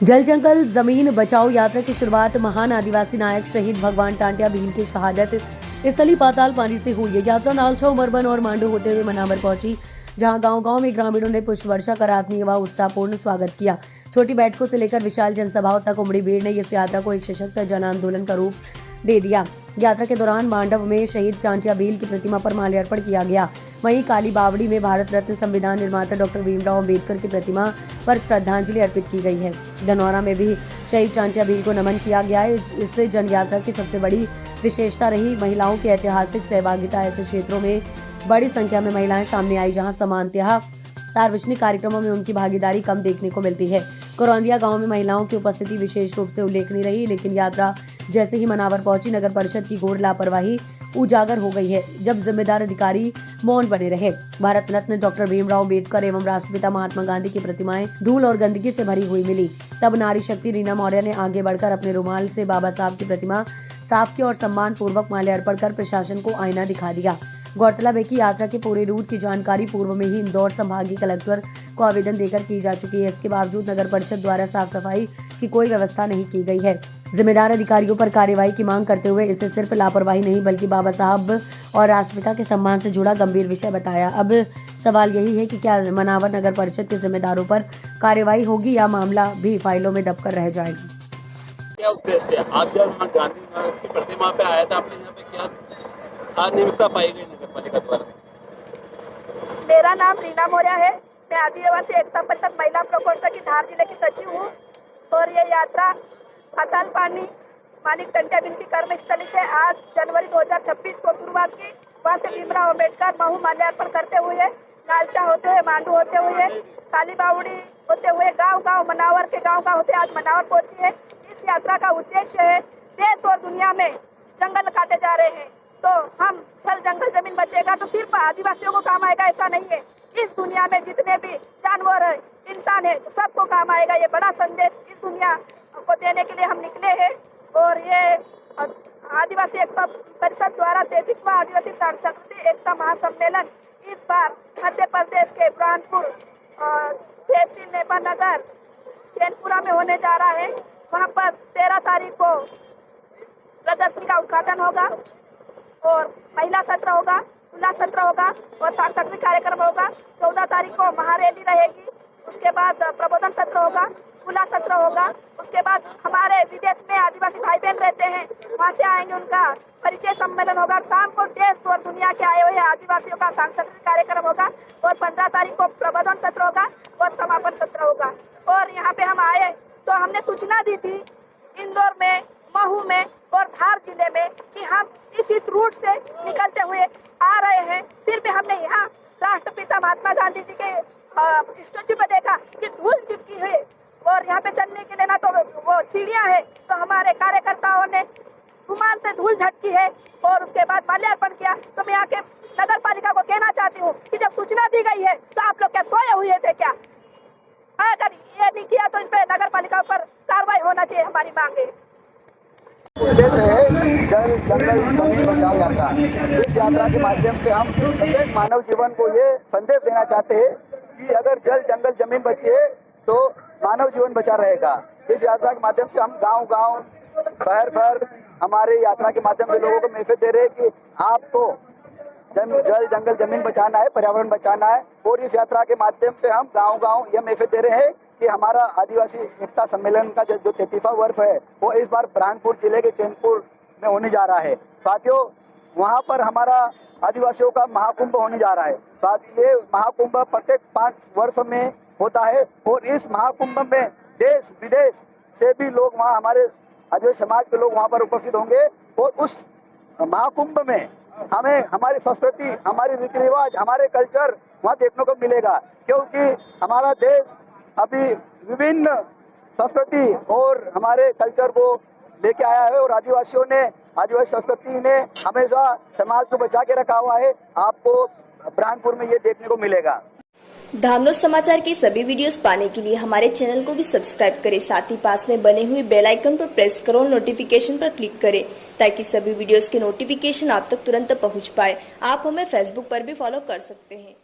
जल जंगल जमीन बचाओ यात्रा की शुरुआत महान आदिवासी नायक शहीद भगवान टांटिया भील की शहादत स्थली पाताल पानी से हुई है। यात्रा नालछा, उमरबन और मांडू होते हुए मनावर पहुंची, जहां गांव-गांव में ग्रामीणों ने पुष्प वर्षा कर आत्मीय व उत्साहपूर्ण स्वागत किया। छोटी बैठकों से लेकर विशाल जनसभाओं तक उमड़ी भीड़ ने इस यात्रा को एक सशक्त जन आंदोलन का रूप दे दिया। यात्रा के दौरान मांडव में शहीद टांटिया भील की प्रतिमा पर माल्यार्पण किया गया। वहीं काली बावड़ी में भारत रत्न संविधान निर्माता डॉक्टर भीमराव अंबेडकर की प्रतिमा पर श्रद्धांजलि अर्पित की गई है। धनौरा में भी शहीद टांटिया भील को नमन किया गया है। इससे जन यात्रा की सबसे बड़ी विशेषता रही महिलाओं की ऐतिहासिक सहभागिता। ऐसे क्षेत्रों में बड़ी संख्या में महिलाएं सामने आई जहां सामान्यतः सार्वजनिक कार्यक्रमों में उनकी भागीदारी कम देखने को मिलती है। करौंदिया गांव में महिलाओं की उपस्थिति विशेष रूप से उल्लेखनीय रही, लेकिन यात्रा जैसे ही मनावर पहुंची, नगर परिषद की घोर लापरवाही उजागर हो गई है, जब जिम्मेदार अधिकारी मौन बने रहे। भारत रत्न डॉक्टर भीमराव अंबेडकर एवं राष्ट्रपिता महात्मा गांधी की प्रतिमाएं धूल और गंदगी से भरी हुई मिली। तब नारी शक्ति रीना मौर्य ने आगे बढ़कर अपने रुमाल से बाबा साहब की प्रतिमा साफ की और सम्मान पूर्वक माल्यार्पण कर प्रशासन को आईना दिखा दिया। गौरतलब है कि यात्रा के पूरे रूट की जानकारी पूर्व में ही इंदौर संभागीय कलेक्टर को आवेदन देकर की जा चुकी है। इसके बावजूद नगर परिषद द्वारा साफ सफाई की कोई व्यवस्था नहीं की गई है। जिम्मेदार अधिकारियों पर कार्रवाई की मांग करते हुए इसे सिर्फ लापरवाही नहीं बल्कि बाबा साहब और राष्ट्रपिता के सम्मान से जुड़ा गंभीर विषय बताया। अब सवाल यही है कि क्या मनावर नगर परिषद के जिम्मेदारों पर कार्रवाई होगी या मामला भी फाइलों में दबकर रह जाएगा। क्या उद्देश्य है? आप जब वहाँ गांधी की प्रतिमा पे आया था, आपने यहाँ पे क्या अनियमितता पाई गई नगर पालिका द्वारा? मेरा नाम रीना मौर्य है। मैं आदिवासी एकता परिषद महिला प्रकोष्ठ की धार जिले की सचिव हूँ और ये यात्रा पाताल पानी मालिक टांटिया भील की कर्मस्थली से आज जनवरी 2026 को शुरुआत की। वहाँ से भीमराव अंबेडकर महू माल्यार्पण करते हुए, नालचा होते हुए, मांडू होते हुए, काली बावड़ी होते हुए, गांव-गांव मनावर के गांव होते आज मनावर पहुंची है। इस यात्रा का उद्देश्य है, देश और दुनिया में जंगल काटे जा रहे हैं, तो हम जल जंगल जमीन बचेगा तो सिर्फ आदिवासियों को काम आएगा ऐसा नहीं है। इस दुनिया में जितने भी जानवर है, इंसान है, सबको काम आएगा। ये बड़ा संदेश इस दुनिया को देने के लिए हम निकले हैं और ये आदिवासी एकता परिषद द्वारा 33वां आदिवासी सांस्कृतिक एकता महासम्मेलन इस बार मध्य प्रदेश के बुरहानपुर, तहसील नेपानगर, चैनपुरा में होने जा रहा है। वहाँ पर 13 तारीख को प्रदर्शनी का उद्घाटन होगा और महिला सत्र होगा, खुला सत्र होगा और सांस्कृतिक कार्यक्रम होगा। 14 तारीख को महारैली रहेगी, उसके बाद प्रबोधन सत्र होगा, खुला सत्र होगा। उसके बाद हमारे विदेश में आदिवासी भाई बहन रहते हैं, वहाँ से आएंगे, उनका परिचय सम्मेलन होगा। शाम को देश और दुनिया के आए हुए आदिवासियों का सांस्कृतिक कार्यक्रम होगा और 15 तारीख को प्रबोधन सत्र होगा और समापन सत्र होगा। और यहाँ पे हम आए तो हमने सूचना दी थी इंदौर में, महू में और धार जिले में कि हम इस रूट से निकलते हुए आ रहे हैं। फिर भी हमने यहाँ राष्ट्रपिता महात्मा गांधी जी के स्टैचू पे देखा कि धूल चिपकी हुई और यहाँ पे चलने के लिए ना तो वो सीढ़ियाँ है, तो हमारे कार्यकर्ताओं ने रुमाल से धूल झटकी है और उसके बाद माल्यार्पण किया। तो मैं यहाँ के नगर पालिका को कहना चाहती हूँ कि जब सूचना दी गई है तो आप लोग क्या सोए हुए थे क्या? अगर ये नहीं किया तो इन पे नगर पालिका पर कार्रवाई होना चाहिए, हमारी मांग है। उद्देश्य है जल जंगल जमीन बचाओ यात्रा। इस यात्रा के माध्यम से हम प्रत्येक मानव जीवन को ये संदेश देना चाहते हैं कि अगर जल जंगल जमीन बची है तो मानव जीवन बचा रहेगा। इस यात्रा के माध्यम से हम गांव-गांव, शहर हमारे यात्रा के माध्यम से लोगों को मैसेज दे रहे हैं कि आपको जल जंगल जमीन बचाना है, पर्यावरण बचाना है। और इस यात्रा के माध्यम से हम गांव-गांव ये मैसेज दे रहे हैं कि हमारा आदिवासी एकता सम्मेलन का जो 33वां वर्ष है वो इस बार बुरहानपुर जिले के चैनपुर में होने जा रहा है। साथियों, वहाँ पर हमारा आदिवासियों का महाकुंभ होने जा रहा है। साथ ये महाकुंभ प्रत्येक 5 वर्ष में होता है और इस महाकुंभ में देश विदेश से भी लोग वहाँ, हमारे आदिवासी समाज के लोग वहाँ पर उपस्थित होंगे और उस महाकुंभ में हमें हमारी संस्कृति, हमारी रीति रिवाज, हमारे कल्चर वहाँ देखने को मिलेगा, क्योंकि हमारा देश अभी विभिन्न संस्कृति और हमारे कल्चर को लेके आया है और आदिवासियों ने, आदिवासी संस्कृति ने हमेशा समाज को बचा के रखा हुआ है। आपको बुरहानपुर में ये देखने को मिलेगा। धामनोद समाचार के सभी वीडियोस पाने के लिए हमारे चैनल को भी सब्सक्राइब करें, साथ ही पास में बने हुए बेल आइकन पर प्रेस करो, नोटिफिकेशन पर क्लिक करें ताकि सभी वीडियोस के नोटिफिकेशन आप तक तुरंत पहुंच पाए। आप हमें फेसबुक पर भी फॉलो कर सकते हैं।